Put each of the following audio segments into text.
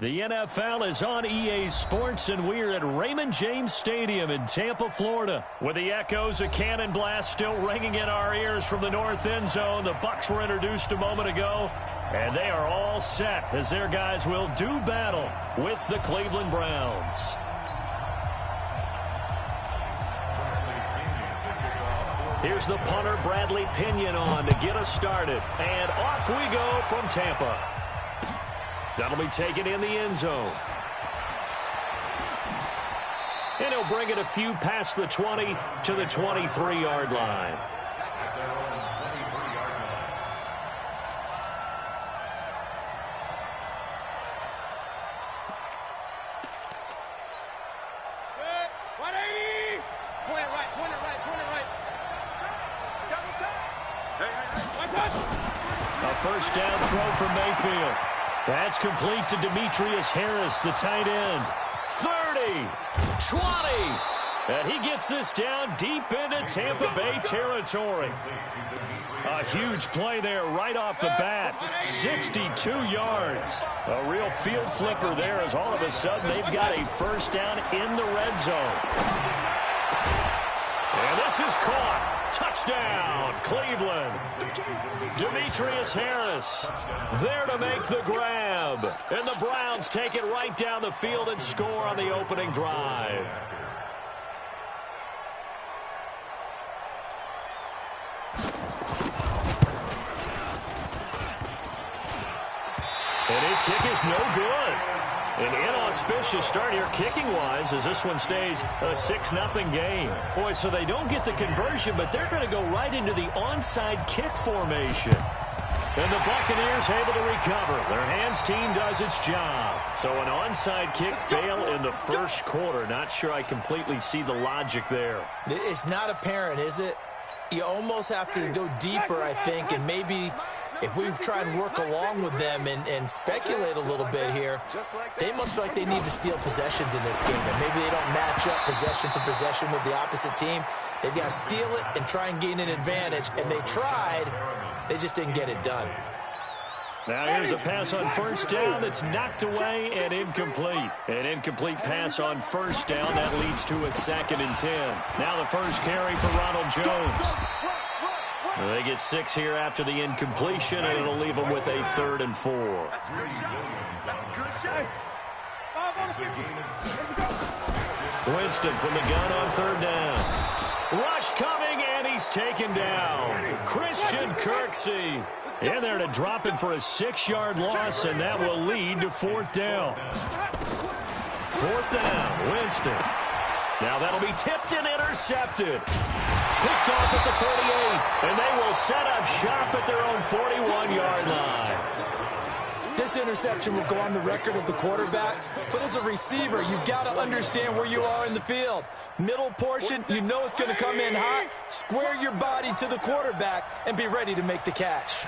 The NFL is on EA Sports, and we're at Raymond James Stadium in Tampa, Florida. With the echoes of cannon blast still ringing in our ears from the north end zone, the Bucs were introduced a moment ago, and they are all set as their guys will do battle with the Cleveland Browns. Here's the punter, Bradley Pinion, on to get us started. And off we go from Tampa. That'll be taken in the end zone. And he'll bring it a few past the 20 to the 23-yard line. A first down throw from Mayfield. That's complete to Demetrius Harris, the tight end. 30, 20, and he gets this down deep into Tampa Bay territory. A huge play there right off the bat. 62 yards. A real field flipper there as all of a sudden they've got a first down in the red zone. And this is caught. Touchdown, Cleveland. Demetrius Harris there to make the grab. And the Browns take it right down the field and score on the opening drive. And his kick is no good. An inauspicious start here kicking-wise as this one stays a 6-0 game. Boy, so they don't get the conversion, but they're going to go right into the onside kick formation. And the Buccaneers able to recover. Their hands team does its job. So an onside kick fail in the first quarter. Not sure I completely see the logic there. It's not apparent, is it? You almost have to go deeper, I think, and maybe if we try and work along with them and speculate a little bit here, they must feel like they need to steal possessions in this game, and maybe they don't match up possession for possession with the opposite team. They've got to steal it and try and gain an advantage, and they tried. They just didn't get it done. Now here's a pass on first down that's knocked away and incomplete. An incomplete pass on first down. That leads to a 2nd and 10. Now the first carry for Ronald Jones. They get 6 here after the incompletion, and it'll leave them with a 3rd and 4. Winston from the gun on 3rd down. Rush coming, and he's taken down. Christian Kirksey in there to drop it for a 6-yard loss, and that will lead to 4th down. 4th down, Winston. Now that'll be tipped and intercepted. Picked off at the 38, and they will set up shop at their own 41-yard line. This interception will go on the record of the quarterback, but as a receiver, you've got to understand where you are in the field. Middle portion, you know it's going to come in hot. Square your body to the quarterback and be ready to make the catch.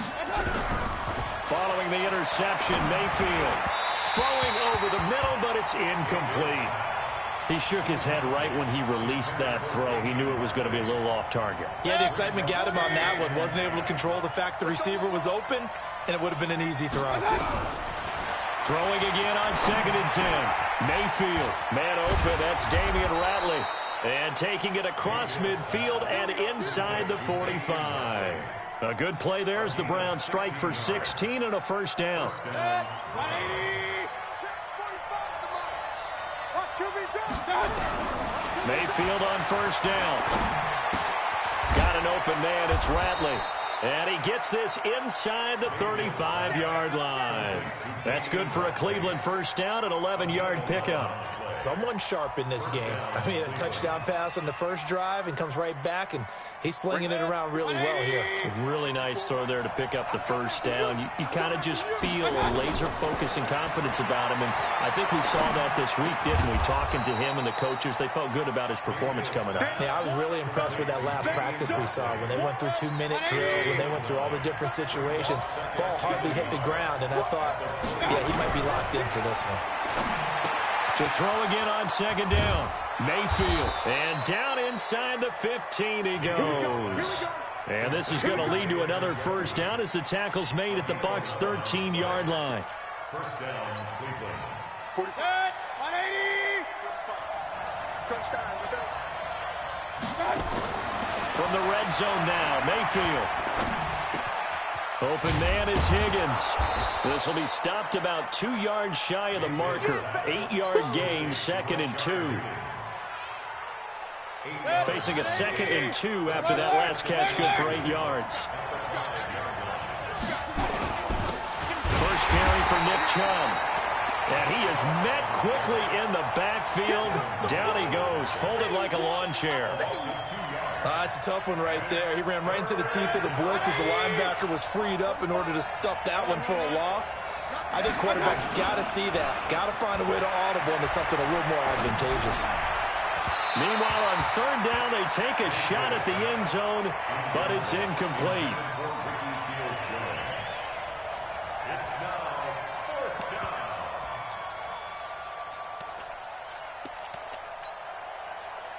Following the interception, Mayfield throwing over the middle, but it's incomplete. He shook his head right when he released that throw. He knew it was going to be a little off target. Yeah, the excitement got him on that one. Wasn't able to control the fact the receiver was open, and it would have been an easy throw. Throwing again on 2nd and 10. Mayfield, man open. That's Damian Ratley. And taking it across midfield and inside the 45. A good play there as the Browns strike for 16 and a first down. Mayfield on first down. Got an open man. It's Ratley. And he gets this inside the 35-yard line. That's good for a Cleveland first down, an 11-yard pickup. Someone sharp in this game. I mean, a touchdown pass on the first drive and comes right back, and he's flinging it around really well here. Really nice throw there to pick up the first down. You kind of just feel a laser focus and confidence about him, and I think we saw that this week, didn't we? Talking to him and the coaches, they felt good about his performance coming up. Yeah, I was really impressed with that last practice we saw when they went through 2-minute drill, when they went through all the different situations. Ball hardly hit the ground, and I thought, yeah, he might be locked in for this one. To throw again on 2nd down. Mayfield. And down inside the 15 he goes. And this is going to lead to another first down as the tackle's made at the Bucs' 13-yard line. First down, Cleveland. From the red zone now, Mayfield. Open man is Higgins. This will be stopped about 2 yards shy of the marker. 8-yard gain, 2nd and 2. Facing a 2nd and 2 after that last catch, good for 8 yards. First carry for Nick Chubb. And he is met quickly in the backfield. Down he goes, folded like a lawn chair. That's a tough one right there. He ran right into the teeth of the blitz as the linebacker was freed up in order to stuff that one for a loss. I think quarterbacks got to see that. Got to find a way to audible into something a little more advantageous. Meanwhile, on 3rd down, they take a shot at the end zone, but it's incomplete.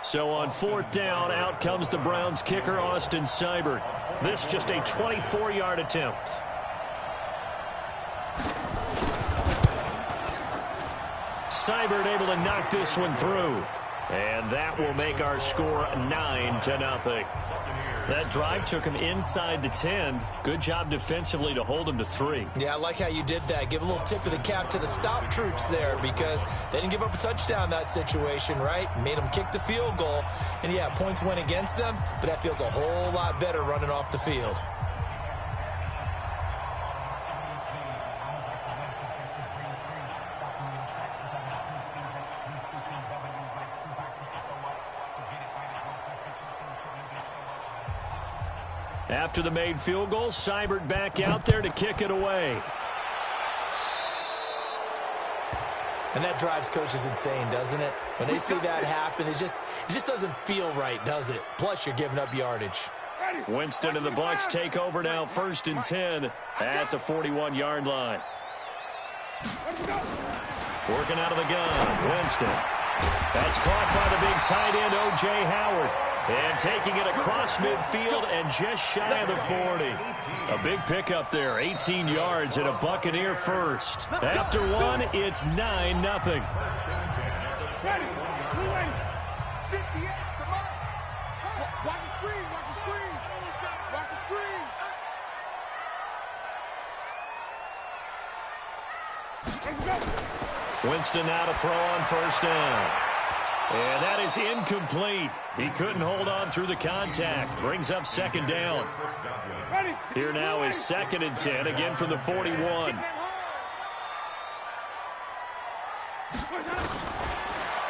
So on 4th down, out comes the Browns kicker, Austin Seibert. This just a 24-yard attempt. Seibert able to knock this one through. And that will make our score 9-0. That drive took him inside the 10. Good job defensively to hold him to 3. Yeah, I like how you did that. Give a little tip of the cap to the stop troops there because they didn't give up a touchdown in that situation, right? Made them kick the field goal. And, yeah, points went against them, but that feels a whole lot better running off the field. After the made field goal, Seibert back out there to kick it away. And that drives coaches insane, doesn't it? When they see that happen, it just doesn't feel right, does it? Plus, you're giving up yardage. Winston and the Bucs take over now, 1st and 10 at the 41-yard line. Working out of the gun, Winston. That's caught by the big tight end, O.J. Howard. And taking it across midfield and just shy of the 40. A big pickup there, 18 yards and a Buccaneer first. After one, it's 9-0. Winston now to throw on 1st down. And that is incomplete. He couldn't hold on through the contact. Brings up 2nd down. Here now is 2nd and 10, again from the 41.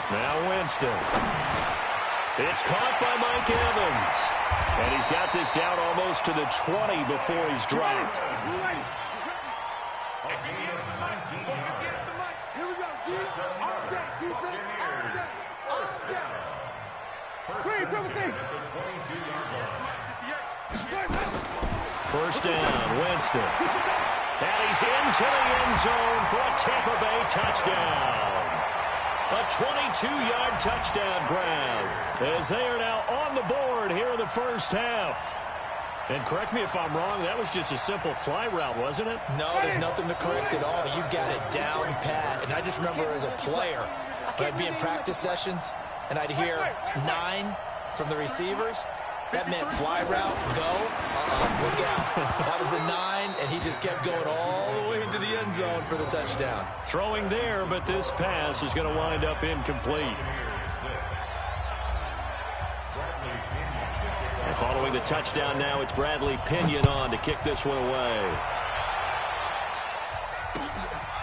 Now Winston. It's caught by Mike Evans. And he's got this down almost to the 20 before he's dropped. First down, Winston. And he's into the end zone for a Tampa Bay touchdown. A 22-yard touchdown grab as they are now on the board here in the first half. And correct me if I'm wrong, that was just a simple fly route, wasn't it? No, there's nothing to correct at all. You've got it down pat. And I just remember as a player, when I'd be in practice sessions, and I'd hear 9 from the receivers. That meant fly route, go, look out. That was the 9, and he just kept going all the way into the end zone for the touchdown. Throwing there, but this pass is going to wind up incomplete. And following the touchdown now, it's Bradley Pinion on to kick this one away.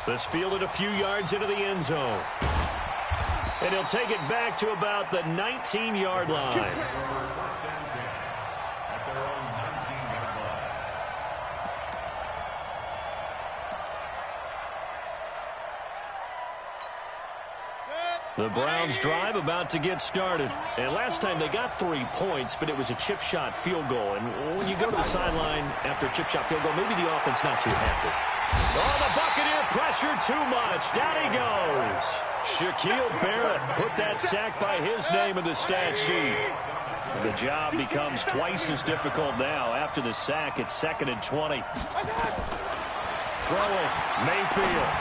This fielded a few yards into the end zone. And he'll take it back to about the 19-yard line. The Browns drive about to get started. And last time they got 3 points, but it was a chip shot field goal. And when you go to the sideline after a chip shot field goal, maybe the offense not too happy. Oh, the Buccaneer pressure too much. Down he goes. Shaquille Barrett put that sack by his name in the stat sheet. The job becomes twice as difficult now. After the sack, it's 2nd and 20. Throwing, Mayfield.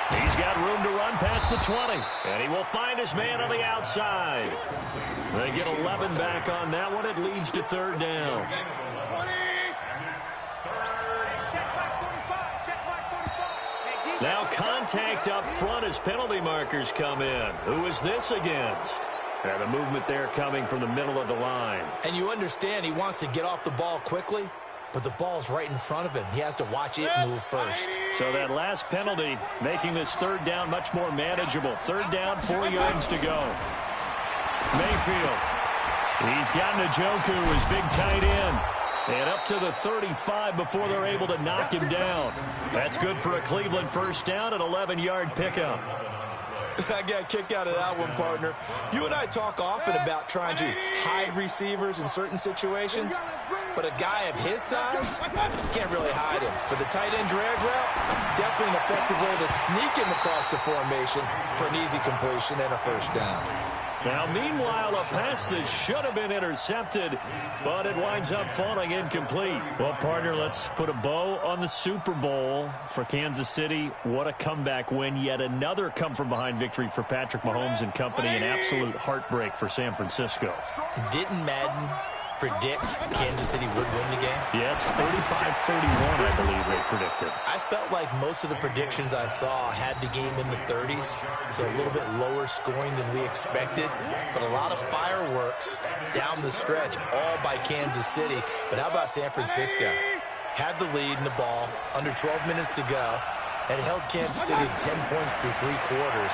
He's got room to run past the 20, and he will find his man on the outside. They get 11 back on that one. It leads to third down. Now contact up front as penalty markers come in. Who is this against? And the movement there coming from the middle of the line. And you understand he wants to get off the ball quickly, but the ball's right in front of him. He has to watch it move first. So that last penalty making this third down much more manageable. Third down, 4 yards to go. Mayfield. He's got Njoku, his big tight end. And up to the 35 before they're able to knock him down. That's good for a Cleveland first down, an 11-yard pickup. I got a kick out of that one, partner. You and I talk often about trying to hide receivers in certain situations, but a guy of his size, can't really hide him. But the tight end drag route, definitely an effective way to sneak him across the formation for an easy completion and a first down. Now, meanwhile, a pass that should have been intercepted, but it winds up falling incomplete. Well, partner, let's put a bow on the Super Bowl for Kansas City. What a comeback win. Yet another come-from-behind victory for Patrick Mahomes and company. An absolute heartbreak for San Francisco. Didn't Madden predict Kansas City would win the game? Yes, 35-31, I believe they predicted. I felt like most of the predictions I saw had the game in the 30s, so a little bit lower scoring than we expected, but a lot of fireworks down the stretch, all by Kansas City. But how about San Francisco? Had the lead in the ball, under 12 minutes to go, and held Kansas City to 10 points through 3 quarters.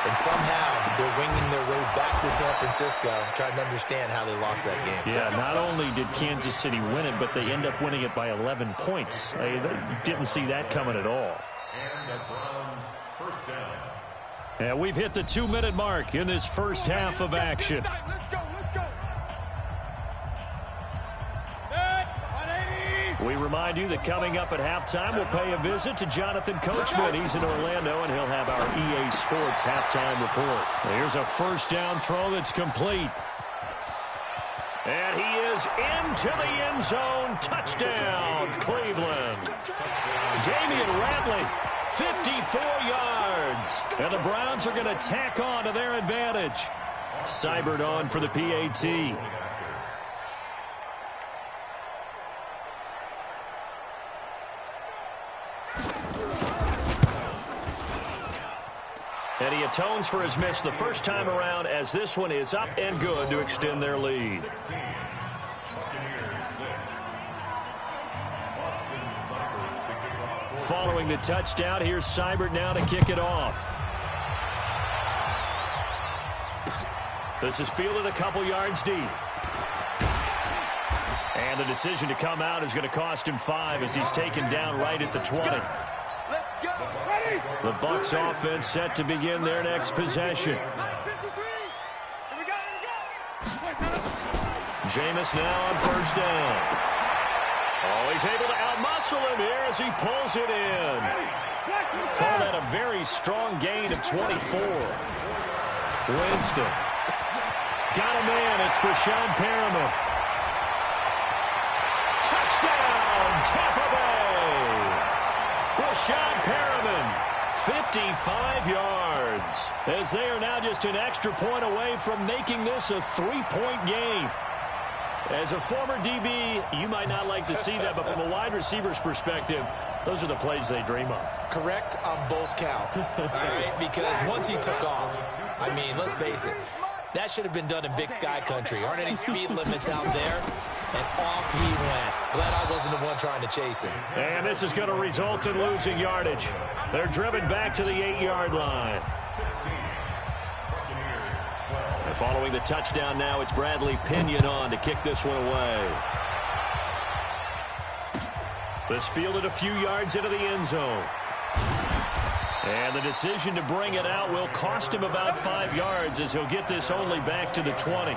And somehow they're winging their way back to San Francisco, trying to understand how they lost that game. Yeah, not only did Kansas City win it, but they end up winning it by 11 points. They didn't see that coming at all. And the Browns first down. And we've hit the 2-minute mark in this first half of action. Let's go. We remind you that coming up at halftime, we'll pay a visit to Jonathan Coachman. He's in Orlando, and he'll have our EA Sports halftime report. Here's a first down throw that's complete. And he is into the end zone. Touchdown, Cleveland. Damian Ratley, 54 yards. And the Browns are going to tack on to their advantage. Seibert on for the PAT. And he atones for his miss the first time around, as this one is up and good to extend their lead. Following the touchdown, here's Seibert now to kick it off. This is fielded a couple yards deep. And the decision to come out is going to cost him 5 as he's taken down right at the 20. The Bucs offense set to begin their next possession. Jameis now on first down. Oh, he's able to outmuscle him here as he pulls it in. Call that a very strong gain of 24. Winston. Got a man. It's Brashad Perriman. Touchdown, Tampa Bay. Brashad Perriman. 55 yards, as they are now just an extra point away from making this a 3-point game. As a former DB, you might not like to see that, but from a wide receiver's perspective, those are the plays they dream of. Correct on both counts, all right? Because once he took off, I mean, let's face it, that should have been done in Big Sky country. Aren't any speed limits out there? And off he went. Glad I wasn't the one trying to chase him. And this is going to result in losing yardage. They're driven back to the 8-yard line. And following the touchdown now, it's Bradley Pinion on to kick this one away. This fielded a few yards into the end zone. And the decision to bring it out will cost him about 5 yards, as he'll get this only back to the 20.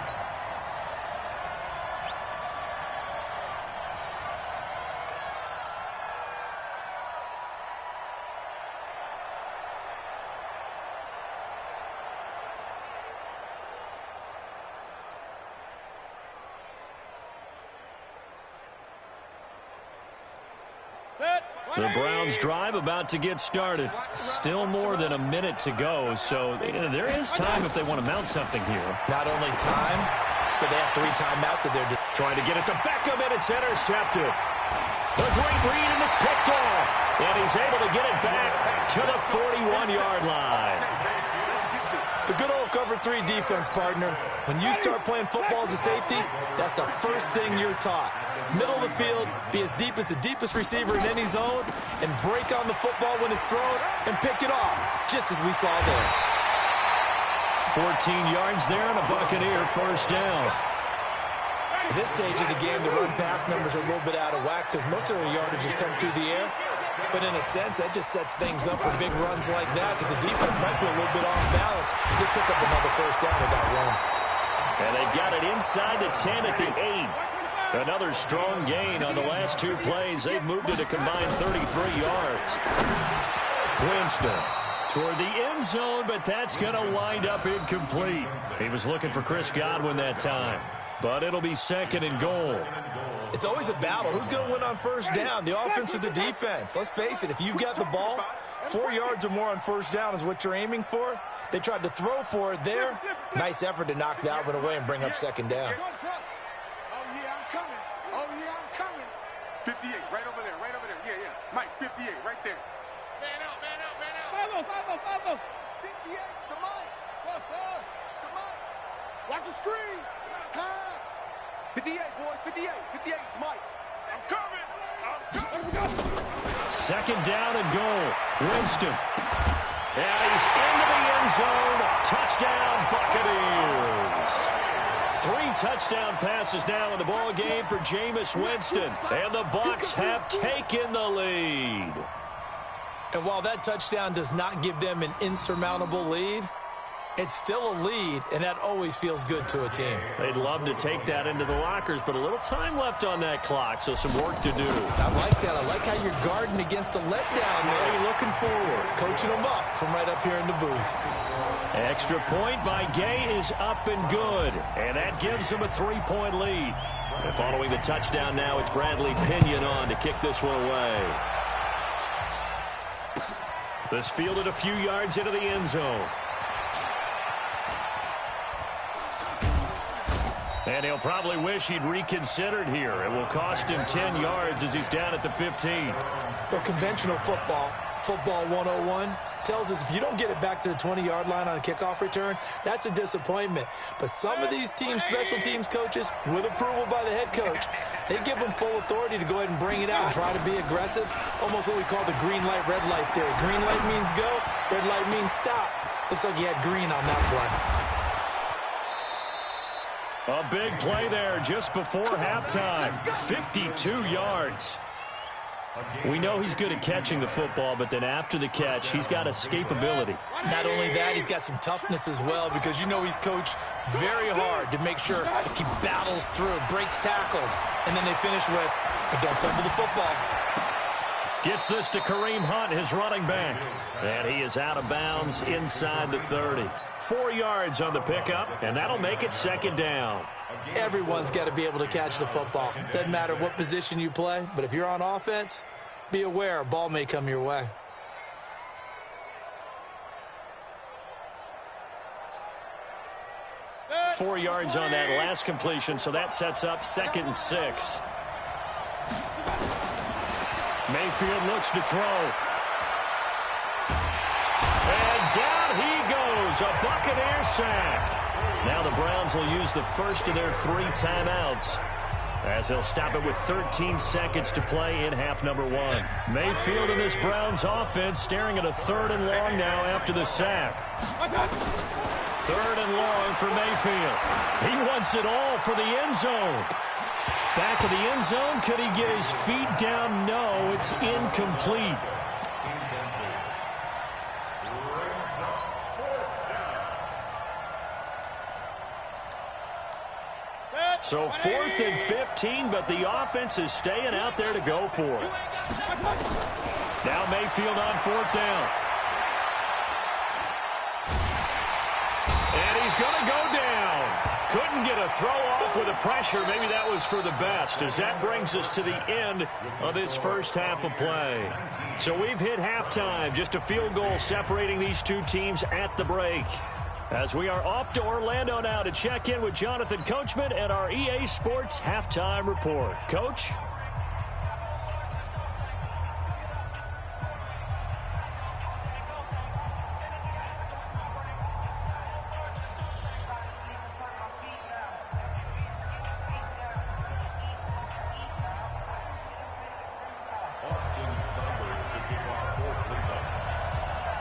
The Browns drive about to get started. Still more than a minute to go, so there is time if they want to mount something here. Not only time, but they have 3 timeouts at their trying to get it to Beckham, and it's intercepted. A great read, and it's picked off. And he's able to get it back to the 41-yard line. The good old cover 3 defense, partner. When you start playing football as a safety, that's the first thing you're taught. Middle of the field, be as deep as the deepest receiver in any zone, and break on the football when it's thrown and pick it off, just as we saw there. 14 yards there and a Buccaneer first down. At this stage of the game, the run-pass numbers are a little bit out of whack because most of the yardages come through the air. But in a sense, that just sets things up for big runs like that because the defense might be a little bit off balance. They pick up another first down with that run. And they've got it inside the 10 at the 8. Another strong gain on the last 2 plays. They've moved it a combined 33 yards. Winston toward the end zone, but that's going to wind up incomplete. He was looking for Chris Godwin that time, but it'll be 2nd and goal. It's always a battle. Who's going to win on first down, the offense or the defense? Let's face it, if you've got the ball, 4 yards or more on first down is what you're aiming for. They tried to throw for it there. Nice effort to knock that one away and bring up 2nd down. 58, right over there, right over there. Yeah. Mike, 58, right there. Man out. Follow. 58 to Mike. Plus 5 to Mike. Watch the screen. Pass. 58, boys, 58 to Mike. I'm coming. 2nd down and goal. Winston. And he's into the end zone. Touchdown, Buccaneers. 3 touchdown passes now in the ball game for Jameis Winston. And the Bucs have taken the lead. And while that touchdown does not give them an insurmountable lead, it's still a lead, and that always feels good to a team. They'd love to take that into the lockers, but a little time left on that clock, so some work to do. I like that. I like how you're guarding against a letdown there. You're looking forward. Coaching them up from right up here in the booth. Extra point by Gay is up and good, and that gives them a 3-point lead. And following the touchdown now, it's Bradley Pinion on to kick this one away. This fielded a few yards into the end zone. And he'll probably wish he'd reconsidered here. It will cost him 10 yards as he's down at the 15. Well, conventional football 101, tells us if you don't get it back to the 20-yard line on a kickoff return, that's a disappointment. But some of these teams, special teams coaches, with approval by the head coach, they give them full authority to go ahead and bring it out and try to be aggressive. Almost what we call the green light, red light theory. Green light means go, red light means stop. Looks like he had green on that play. A big play there just before halftime. 52 yards. We know he's good at catching the football, but then after the catch, he's got escapability. Not only that, he's got some toughness as well, because you know he's coached very hard to make sure he battles through, breaks tackles, and then they finish with, but don't fumble the football. Gets this to Kareem Hunt, his running back. And he is out of bounds inside the 30. 4 yards on the pickup, and that'll make it 2nd down. Everyone's got to be able to catch the football. Doesn't matter what position you play, but if you're on offense, be aware a ball may come your way. Four yards on that last completion, so that sets up 2nd and 6. Mayfield looks to throw. And down he goes, a Buccaneer sack. Now the Browns will use the first of their 3 timeouts as they'll stop it with 13 seconds to play in half number 1. Mayfield and this Browns offense staring at a 3rd and long now after the sack. 3rd and long for Mayfield. He wants it all for the end zone. Back of the end zone, could he get his feet down? No, it's incomplete. So 4th and 15, but the offense is staying out there to go for it. Now Mayfield on 4th down. And he's going to go down. Couldn't get a throw off with the pressure. Maybe that was for the best, as that brings us to the end of this first half of play. So we've hit halftime. Just a field goal separating these two teams at the break. As we are off to Orlando now to check in with Jonathan Coachman and our EA Sports Halftime Report. Coach?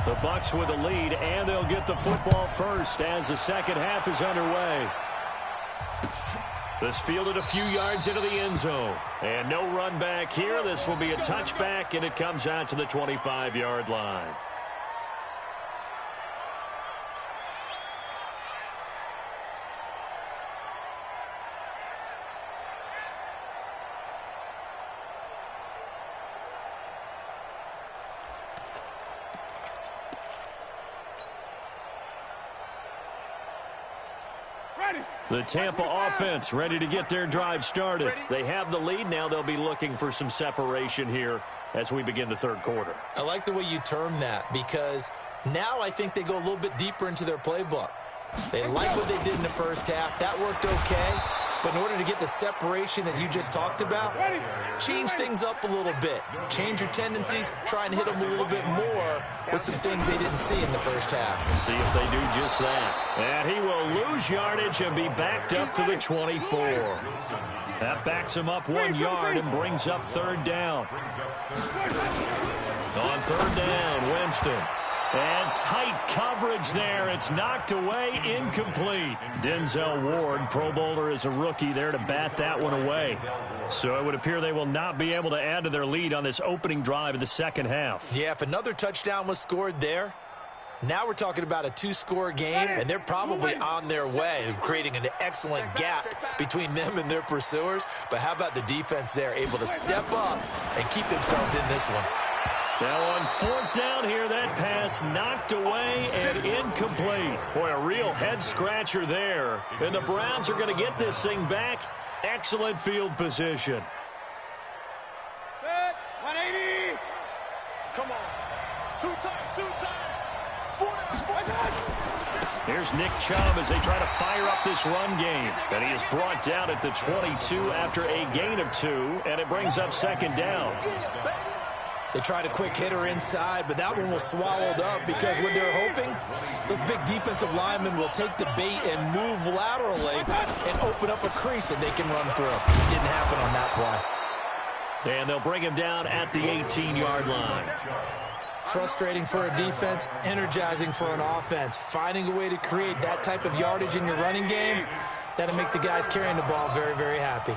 The Bucs with a lead, and they'll get the football first as the second half is underway. This fielded a few yards into the end zone. And no run back here. This will be a touchback, and it comes out to the 25-yard line. The Tampa offense ready to get their drive started. They have the lead. Now they'll be looking for some separation here as we begin the third quarter. I like the way you term that, because now I think they go a little bit deeper into their playbook. They like what they did in the first half. That worked okay. But in order to get the separation that you just talked about, change things up a little bit. Change your tendencies. Try and hit them a little bit more with some things they didn't see in the first half. See if they do just that. And he will lose yardage and be backed up to the 24. That backs him up 1 yard and brings up third down. On third down, Winston. And tight coverage there. It's knocked away, incomplete. Denzel Ward, Pro Bowler, is a rookie there to bat that one away. So it would appear they will not be able to add to their lead on this opening drive of the second half. Yeah, if another touchdown was scored there, now we're talking about a two-score game, and they're probably on their way of creating an excellent gap between them and their pursuers. But how about the defense there, able to step up and keep themselves in this one? Now on fourth down here, that pass knocked away and incomplete. Boy, a real head-scratcher there. And the Browns are going to get this thing back. Excellent field position. Set, 180. Come on. Two times. 4 down. Here's Nick Chubb as they try to fire up this run game. And he is brought down at the 22 after a gain of 2, and it brings up second down. They tried a quick hitter inside, but that one was swallowed up because what they're hoping, those big defensive linemen will take the bait and move laterally and open up a crease that they can run through. It didn't happen on that play. And they'll bring him down at the 18-yard line. Frustrating for a defense, energizing for an offense. Finding a way to create that type of yardage in your running game, that'll make the guys carrying the ball very, very happy.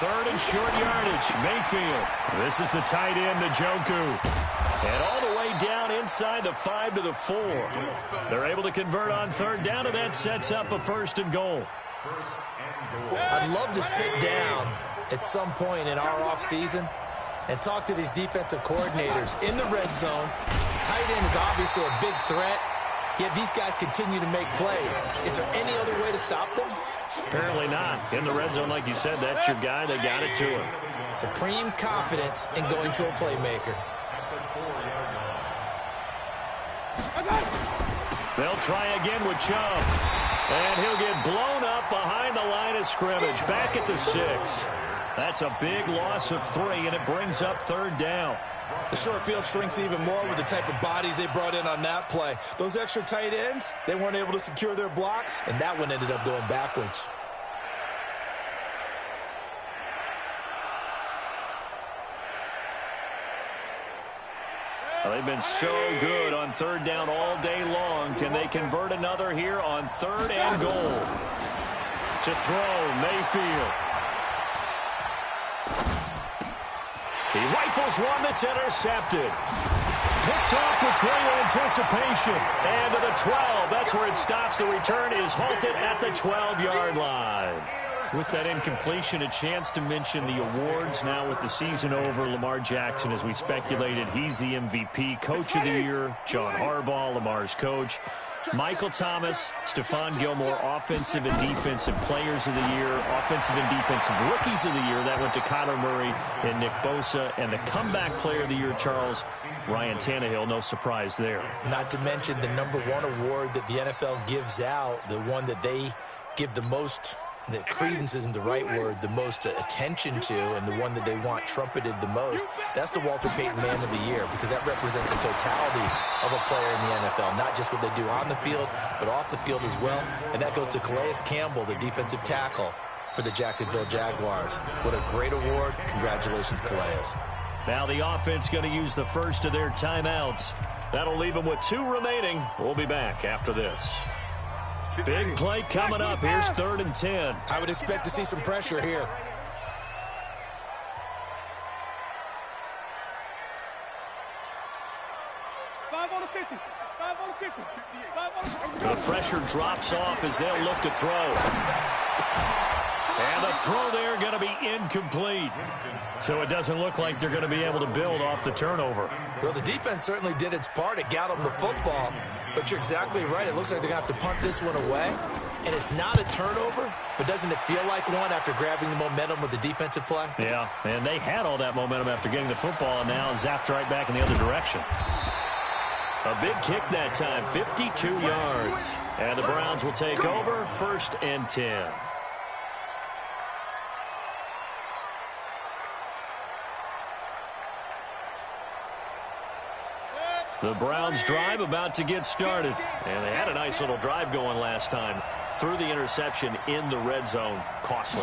Third and short yardage, Mayfield. This is the tight end, Njoku. And all the way down inside the 5 to the 4. They're able to convert on third down, and that sets up a first and goal. I'd love to sit down at some point in our offseason and talk to these defensive coordinators in the red zone. Tight end is obviously a big threat, yet these guys continue to make plays. Is there any other way to stop them? Apparently not. In the red zone, like you said, that's your guy. They got it to him. Supreme confidence in going to a playmaker. They'll try again with Chubb. And he'll get blown up behind the line of scrimmage. Back at the 6. That's a big loss of 3, and it brings up third down. The short field shrinks even more with the type of bodies they brought in on that play. Those extra tight ends, they weren't able to secure their blocks, and that one ended up going backwards. Well, they've been so good on third down all day long. Can they convert another here on third and goal? To throw, Mayfield. He rifles one that's intercepted. Picked off with great anticipation. And to the 12. That's where it stops. The return is halted at the 12-yard line. With that incompletion, a chance to mention the awards. Now with the season over, Lamar Jackson, as we speculated, he's the MVP, Coach of the Year. John Harbaugh, Lamar's coach. Michael Thomas, Stephon Gilmore, Offensive and Defensive Players of the Year, Offensive and Defensive Rookies of the Year. That went to Kyler Murray and Nick Bosa. And the Comeback Player of the Year, Charles, Ryan Tannehill. No surprise there. Not to mention the #1 award that the NFL gives out, the one that they give the most, that credence isn't the right word, the most attention to, and the one that they want trumpeted the most. That's the Walter Payton Man of the Year, because that represents the totality of a player in the NFL, not just what they do on the field, but off the field as well. And that goes to Calais Campbell, the defensive tackle for the Jacksonville Jaguars. What a great award. Congratulations, Calais. Now the offense going to use the first of their timeouts. That'll leave them with 2 remaining. We'll be back after this. Big play coming up. Here's 3rd and 10. I would expect to see some pressure here. The pressure drops off as they'll look to throw. And the throw there going to be incomplete. So it doesn't look like they're going to be able to build off the turnover. Well, the defense certainly did its part. It got them the football. But you're exactly right. It looks like they're going to have to punt this one away. And it's not a turnover, but doesn't it feel like one after grabbing the momentum with the defensive play? Yeah, and they had all that momentum after getting the football, and now zapped right back in the other direction. A big kick that time, 52 yards. And the Browns will take over, 1st and 10. The Browns drive about to get started. And they had a nice little drive going last time. Threw the interception in the red zone. Costly.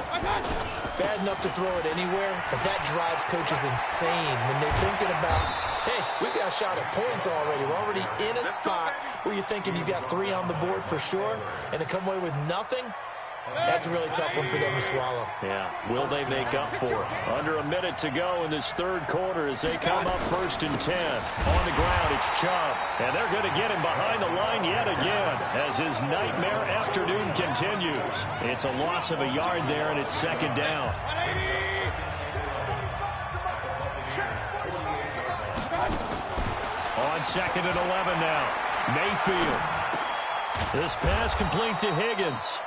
Bad enough to throw it anywhere, but that drives coaches insane when they're thinking about, hey, we got a shot at points already. We're already in a spot where you're thinking you got 3 on the board for sure, and to come away with nothing, that's a really tough one for them to swallow. Yeah, will they make up for it? Under a minute to go in this 3rd quarter as they come up 1st and 10. On the ground, it's Chubb. And they're going to get him behind the line yet again as his nightmare afternoon continues. It's a loss of a yard there, and it's 2nd down. On 2nd and 11 now. Mayfield. This pass complete to Higgins.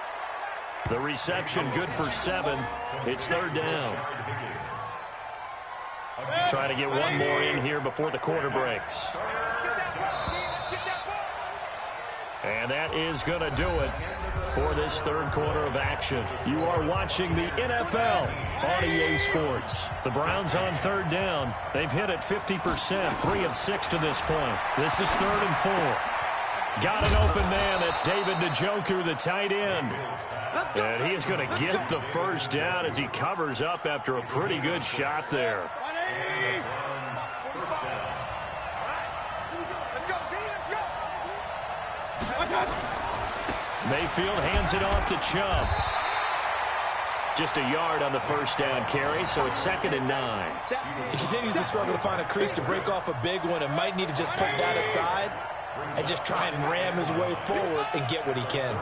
The reception good for 7. It's 3rd down. Trying to get one more in here before the quarter breaks. And that is going to do it for this 3rd quarter of action. You are watching the NFL on EA Sports. The Browns on 3rd down. They've hit it 50%, 3 of 6 to this point. This is 3rd and 4. Got an open man. That's David Njoku, the tight end. And he is going to get the 1st down as he covers up after a pretty good shot there. Mayfield hands it off to Chubb. Just a yard on the 1st down carry, so it's 2nd and 9. He continues to struggle to find a crease to break off a big one and might need to just put that aside and just try and ram his way forward and get what he can.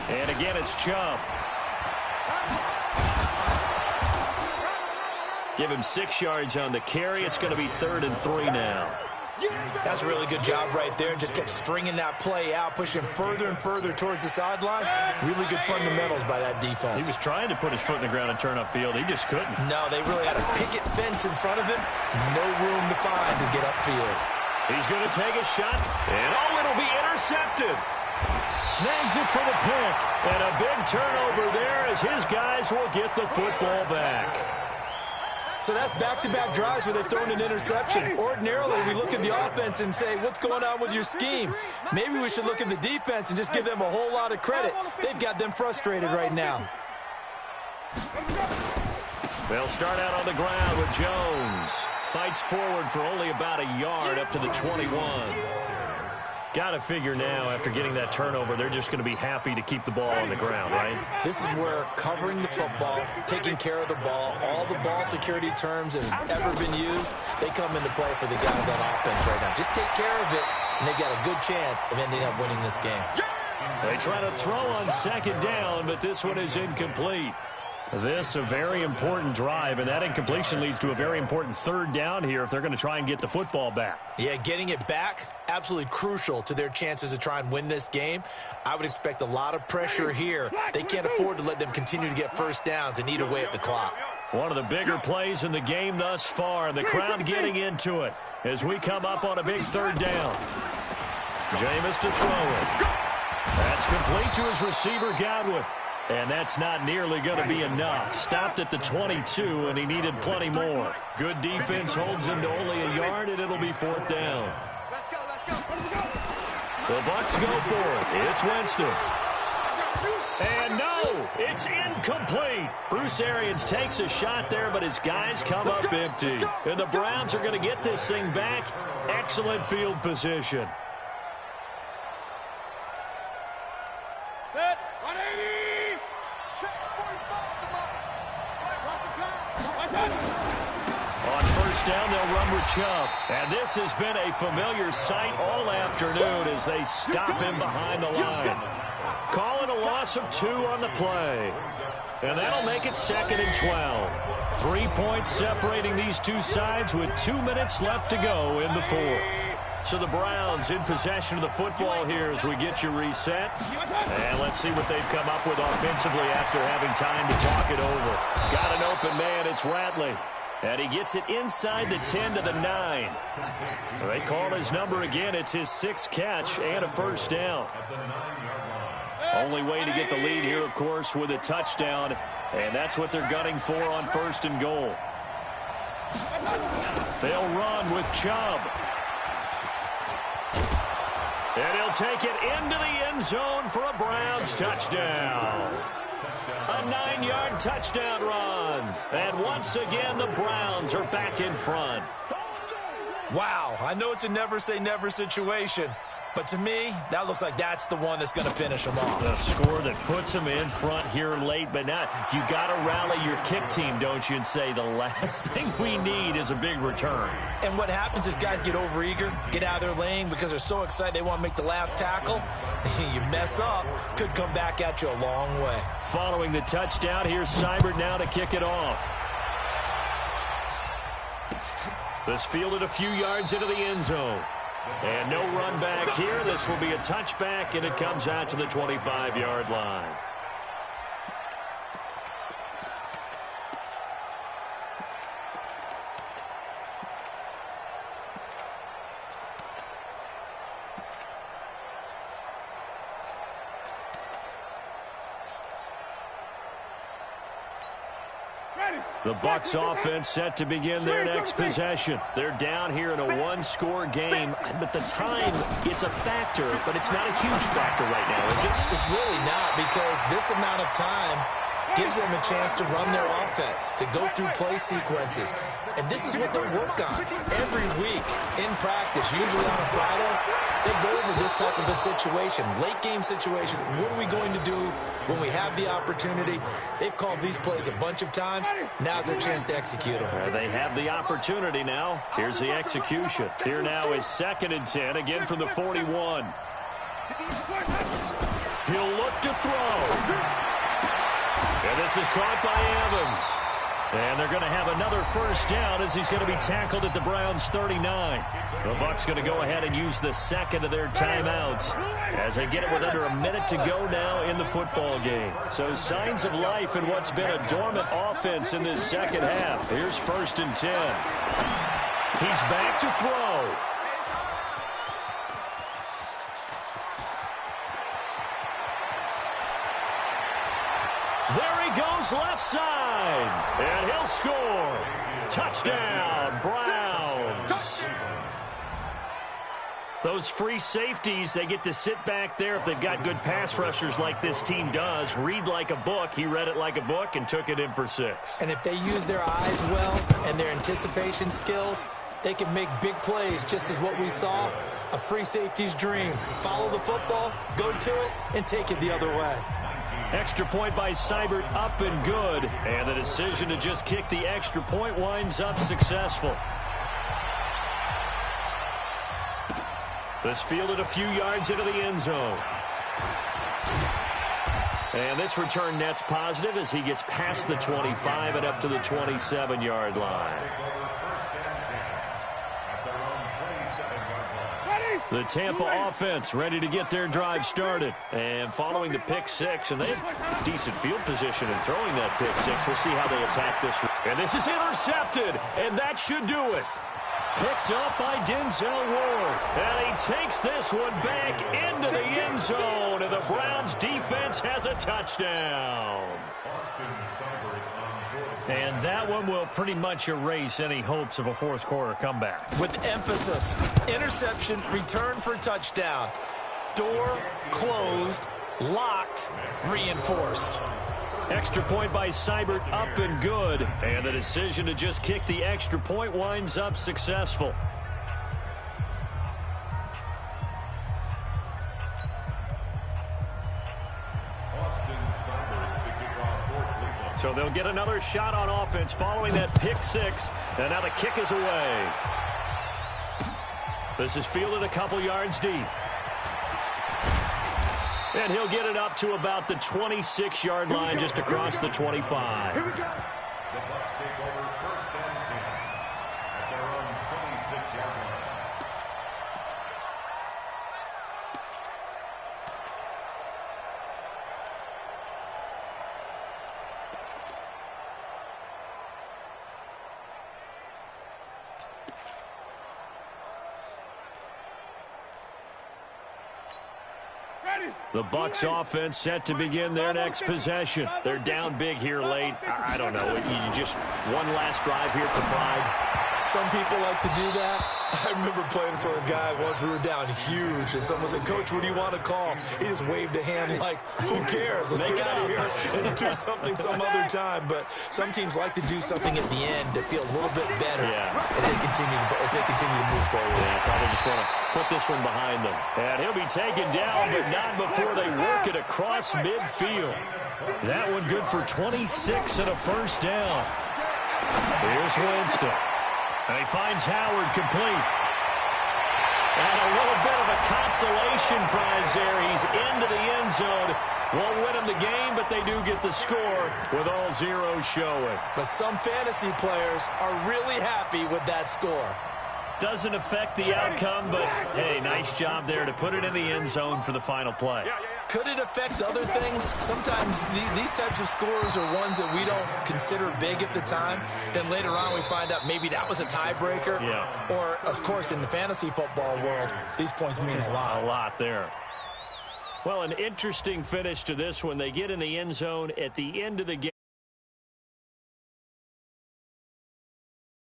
And again, it's Chubb. Give him 6 yards on the carry. It's going to be 3rd and 3 now. That's a really good job right there. Just kept stringing that play out, pushing further and further towards the sideline. Really good fundamentals by that defense. He was trying to put his foot in the ground and turn upfield. He just couldn't. No, they really had a picket fence in front of him. No room to find to get upfield. He's going to take a shot, and it'll be intercepted. Snags it for the pick, and a big turnover there as his guys will get the football back. So that's back-to-back drives where they've thrown an interception. Ordinarily, we look at the offense and say, what's going on with your scheme? Maybe we should look at the defense and just give them a whole lot of credit. They've got them frustrated right now. They'll start out on the ground with Jones. Fights forward for only about a yard up to the 21. Got to figure now, after getting that turnover, they're just going to be happy to keep the ball on the ground, right? This is where covering the football, taking care of the ball, all the ball security terms that have ever been used, they come into play for the guys on offense right now. Just take care of it, and they've got a good chance of ending up winning this game. They try to throw on 2nd down, but this one is incomplete. This a very important drive, and that incompletion leads to a very important third down here if they're going to try and get the football back. Yeah, getting it back, absolutely crucial to their chances to try and win this game. I would expect a lot of pressure here. They can't afford to let them continue to get first downs and eat away at the clock. One of the bigger plays in the game thus far, and the crowd getting into it as we come up on a big third down. Jameis to throw it. That's complete to his receiver, Godwin. And that's not nearly going to be enough. Stopped at the 22, and he needed plenty more. Good defense holds him to only a yard, and it'll be fourth down. Let's go, let's go, let's go. The Bucs go for it. It's Winston. And no, it's incomplete. Bruce Arians takes a shot there, but his guys come up empty. And the Browns are going to get this thing back. Excellent field position. Set, 180. Check 45 to Mike. Cross the pass. On first down, they'll run with Chubb. And this has been a familiar sight all afternoon as they stop him behind the line. Calling a loss of 2 on the play. And that'll make it 2nd and 12. 3 points separating these two sides with 2 minutes left to go in the fourth. So the Browns in possession of the football here as we get you reset. And let's see what they've come up with offensively after having time to talk it over. Got an open man, it's Ratley. And he gets it inside the 10 to the 9. They call his number again. It's his 6th catch and a first down. Only way to get the lead here, of course, with a touchdown. And that's what they're gunning for on first and goal. They'll run with Chubb. And he'll take it into the end zone for a Browns touchdown. A 9-yard touchdown run. And once again, the Browns are back in front. Wow, I know it's a never-say-never situation, but to me, that looks like that's the one that's going to finish them off. The score that puts them in front here late, but not. You got to rally your kick team, don't you, and say the last thing we need is a big return. And what happens is guys get overeager, get out of their lane because they're so excited they want to make the last tackle. You mess up, could come back at you a long way. Following the touchdown, here's Seibert now to kick it off. This fielded a few yards into the end zone. And no run back here. This will be a touchback, and it comes out to the 25-yard line. The Bucs offense set to begin their next possession. They're down here in a one-score game, but the time, it's a factor, but it's not a huge factor right now, is it? It's really not, because this amount of time gives them a chance to run their offense, to go through play sequences. And this is what they work on every week in practice, usually on a Friday. They go over this type of a situation, late-game situation. What are we going to do when we have the opportunity? They've called these plays a bunch of times. Now's their chance to execute them. They have the opportunity now. Here's the execution. Here now is 2nd and 10, again from the 41. He'll look to throw. And this is caught by Evans. And they're going to have another first down as he's going to be tackled at the Browns' 39. The Bucs going to go ahead and use the second of their timeouts as they get it with under a minute to go now in the football game. So signs of life in what's been a dormant offense in this second half. Here's 1st and 10. He's back to throw. There he goes left side, and he'll score. Touchdown, Browns. Those free safeties, they get to sit back there if they've got good pass rushers like this team does. Read like a book. He read it like a book and took it in for 6. And if they use their eyes well and their anticipation skills, they can make big plays, just as what we saw, a free safety's dream. Follow the football, go to it, and take it the other way. Extra point by Seibert, up and good. And the decision to just kick the extra point winds up successful. This fielded a few yards into the end zone. And this return net's positive as he gets past the 25 and up to the 27-yard line. The Tampa offense ready to get their drive started. And following the pick six, and they have decent field position in throwing that pick six. We'll see how they attack this. And this is intercepted, and that should do it. Picked up by Denzel Ward. And he takes this one back into the end zone, and the Browns defense has a touchdown. And that one will pretty much erase any hopes of a fourth quarter comeback. With emphasis, interception, return for touchdown. Door closed, locked, reinforced. Extra point by Seibert up and good. And the decision to just kick the extra point winds up successful. So they'll get another shot on offense following that pick six. And now the kick is away. This is fielded a couple yards deep. And he'll get it up to about the 26-yard line just across the 25. The Bucs take over first and 10 at their own 26-yard line. The Bucs offense set to begin their next possession. They're down big here late. I don't know. You just one last drive here for pride. Some people like to do that. I remember playing for a guy once. We were down huge, and someone said, "Coach, what do you want to call?" He just waved a hand like, "Who cares? Let's get out of here and do something some other time." But some teams like to do something at the end to feel a little bit better as they continue to move forward. Yeah, probably just want to put this one behind them. And he'll be taken down, but not before they work it across midfield. That one good for 26 and a first down. Here's Winston. And he finds Howard complete. And a little bit of a consolation prize there. He's into the end zone. Won't win him the game, but they do get the score with all zeros showing. But some fantasy players are really happy with that score. Doesn't affect the outcome, but, hey, nice job there to put it in the end zone for the final play. Could it affect other things? Sometimes these types of scores are ones that we don't consider big at the time. Then later on we find out maybe that was a tiebreaker. Yeah. Or, of course, in the fantasy football world, these points mean a lot. A lot there. Well, an interesting finish to this one. They get in the end zone at the end of the game.